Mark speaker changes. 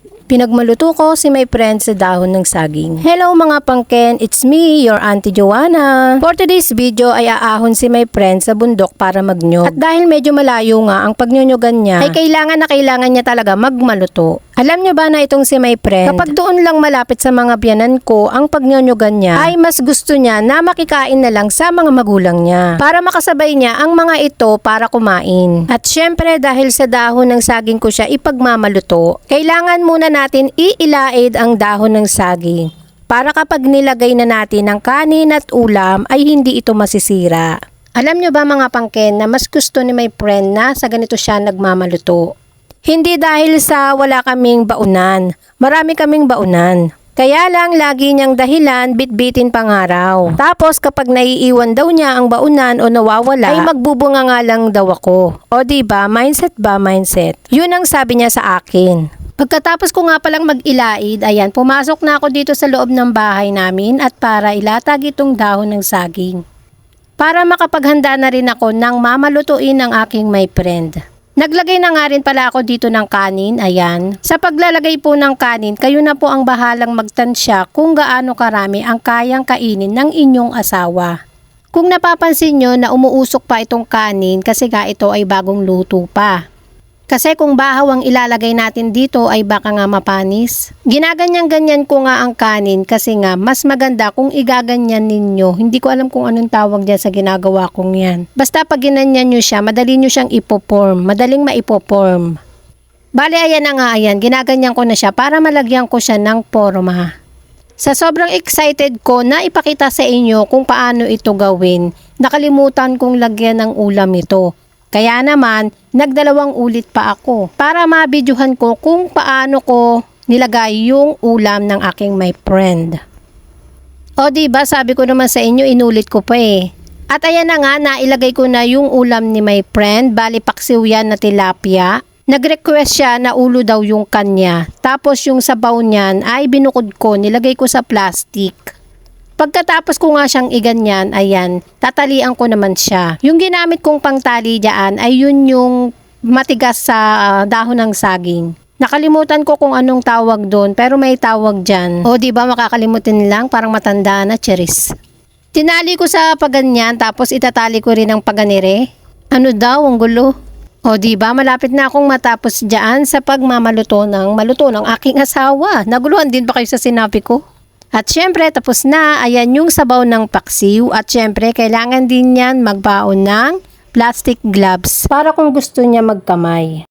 Speaker 1: Pinagmaluto ko si my friend sa dahon ng saging. Hello mga pangken, it's me, your Auntie Joanna. For today's video ay aahon si my friend sa bundok para magnyog. At dahil medyo malayo nga ang pagnyonyogan niya, ay kailangan niya talaga magmaluto. Alam niyo ba na itong si my friend, kapag doon lang malapit sa mga biyanan ko ang pagnyonyogan niya, ay mas gusto niya na makikain na lang sa mga magulang niya para makasabay niya ang mga ito para kumain. At syempre dahil sa dahon ng saging ko siya ipagmamaluto, kailangan muna natin iilaid ang dahon ng saging para kapag nilagay na natin ang kanin at ulam ay hindi ito masisira. Alam niyo ba mga pangken na mas gusto ni my friend na sa ganito siya nagmamaluto? Hindi dahil sa wala kaming baunan. Marami kaming baunan. Kaya lang lagi niyang dahilan bitbitin pangaraw. Tapos kapag naiiwan daw niya ang baunan o nawawala, ay magbubunga nga lang daw ako. O diba, mindset ba mindset? Yun ang sabi niya sa akin. Pagkatapos ko nga palang mag-ilaid, ayan, pumasok na ako dito sa loob ng bahay namin at para ilatag itong dahon ng saging. Para makapaghanda na rin ako ng mamalutuin ng aking my friend. Naglagay na nga rin pala ako dito ng kanin, ayan. Sa paglalagay po ng kanin, kayo na po ang bahalang magtansya kung gaano karami ang kayang kainin ng inyong asawa. Kung napapansin nyo na umuusok pa itong kanin kasi nga ito ay bagong luto pa. Kasi kung bahaw ang ilalagay natin dito ay baka nga mapanis. Ginaganyan-ganyan ko nga ang kanin kasi nga mas maganda kung igaganyan ninyo. Hindi ko alam kung anong tawag dyan sa ginagawa kong yan. Basta pag ginanyan nyo siya, madali nyo siyang ipoform. Madaling maipoform. Bale, ayan na nga, ayan. Ginaganyan ko na siya para malagyan ko siya ng forma. Sa sobrang excited ko na ipakita sa inyo kung paano ito gawin, nakalimutan kong lagyan ng ulam ito. Kaya naman, nagdalawang ulit pa ako para mabidyohan ko kung paano ko nilagay yung ulam ng aking my friend. O diba, sabi ko naman sa inyo, inulit ko pa eh. At ayan na nga, nailagay ko na yung ulam ni my friend, bali paksiw yan na tilapia. Nag-request siya na ulo daw yung kanya. Tapos yung sabaw niyan ay binukod ko, nilagay ko sa plastic. Pagkatapos ko nga siyang iganyan, ayan, tatalian ko naman siya. Yung ginamit kong pangtali dyan ay yun yung matigas sa dahon ng saging. Nakalimutan ko kung anong tawag doon, pero may tawag dyan. O diba makakalimutin lang, parang matanda na, cheris. Tinali ko sa paganyan, tapos itatali ko rin ang paganire. Ano daw, ang gulo. O diba, malapit na akong matapos dyan sa pagmamaluto ng aking asawa. Naguluhan din ba kayo sa sinabi ko? At syempre, tapos na, ayan yung sabaw ng paksiw. At syempre, kailangan din yan magbaon ng plastic gloves para kung gusto niya magkamay.